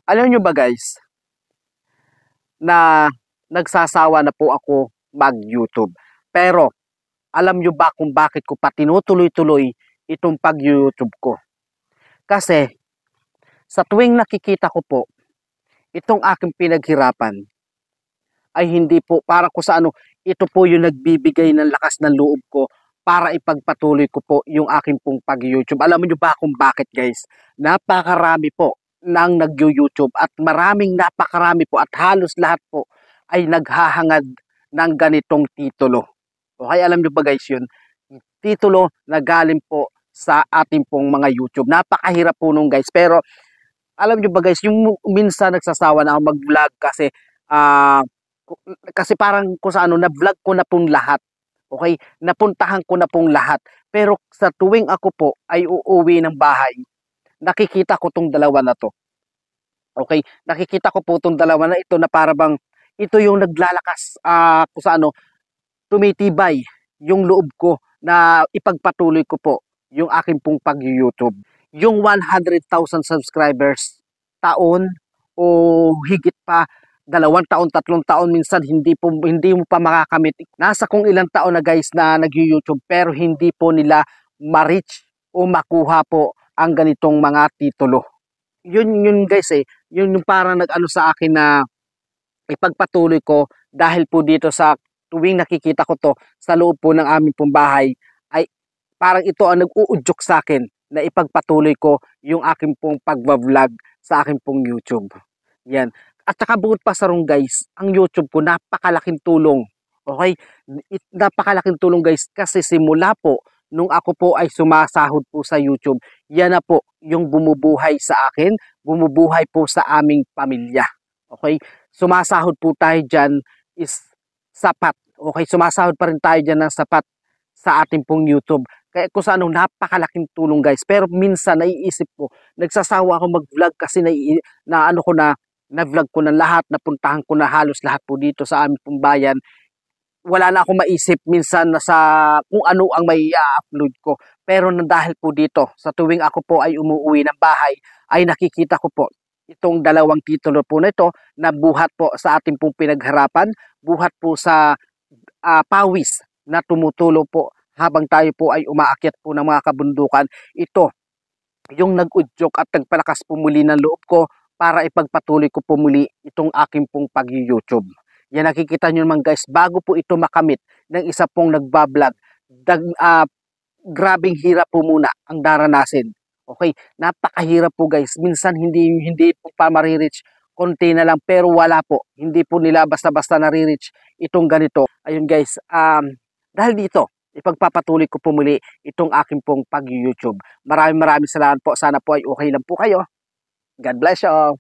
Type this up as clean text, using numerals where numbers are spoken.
Alam nyo ba guys, na nagsasawa na po ako mag-YouTube. Pero alam nyo ba kung bakit ko pa tinutuloy-tuloy itong pag-YouTube ko? Kasi sa tuwing nakikita ko po itong aking pinaghirapan ay hindi po para ko sa ano, ito po yung nagbibigay ng lakas ng loob ko para ipagpatuloy ko po yung aking pong pag-YouTube. Alam nyo ba kung bakit guys? Napakarami po ng nag-YouTube at napakarami po at halos lahat po ay naghahangad ng ganitong titulo. Okay, alam nyo ba guys yun? Titulo na galing po sa ating pong mga YouTube. Napakahirap po nung guys. Pero alam nyo ba guys, yung minsan nagsasawa na ako mag-vlog ah, kasi parang kung sa ano, na-vlog ko na pong lahat. Okay? Napuntahan ko na pong lahat. Pero sa tuwing ako po ay uuwi ng bahay, nakikita ko tong dalawa na to. Okay? Nakikita ko po tong dalawa na ito na para bang ito yung naglalakas kung sa ano, tumitibay yung loob ko na ipagpatuloy ko po yung aking pong pag-YouTube. Yung 100,000 subscribers taon o higit pa, 2 taon, 3 taon, minsan hindi mo pa makakamit. Nasa kung ilang taon na guys na nag-YouTube pero hindi po nila ma-reach o makuha po ang ganitong mga titulo. Yun guys yun yung parang nag-ano sa akin na ipagpatuloy ko dahil po dito sa tuwing nakikita ko to sa loob po ng aming pong bahay ay parang ito ang nag-uudyok sa akin na ipagpatuloy ko yung aking pong pagbablog sa aking pong YouTube. Yan. At saka bukod pa sa rong guys, ang YouTube ko napakalaking tulong. Okay? Napakalaking tulong guys kasi simula po nung ako po ay sumasahod po sa YouTube, yan na po yung bumubuhay sa akin, bumubuhay po sa aming pamilya. Okay? Sumasahod po tayo dyan is sapat. Okay? Sumasahod pa rin tayo dyan ng sapat sa ating pong YouTube. Kaya kung sa ano, napakalaking tulong guys. Pero minsan naiisip ko, nagsasawa ako mag-vlog kasi na-vlog ko na lahat, napuntahan ko na halos lahat po dito sa aming pong bayan. Wala na akong maisip minsan na sa kung ano ang may upload ko. Pero dahil po dito, sa tuwing ako po ay umuwi ng bahay, ay nakikita ko po itong dalawang titulo po na ito na buhat po sa ating pong pinagharapan, buhat po sa pawis na tumutulo po habang tayo po ay umaakyat po ng mga kabundukan. Ito yung nag-udyok at nagpalakas po muli ng loob ko para ipagpatuloy ko po muli itong aking pong pag-YouTube. Yan nakikita nyo naman guys, bago po ito makamit ng isa pong nagbablog, grabing hirap po muna ang daranasin. Okay, napakahirap po guys. Minsan hindi po pa marireach, konti na lang pero wala po. Hindi po nila basta-basta nare-reach itong ganito. Ayun guys, dahil dito, ipagpapatuloy ko po muli itong aking pong pag-YouTube. Maraming salamat po. Sana po ay okay lang po kayo. God bless you all.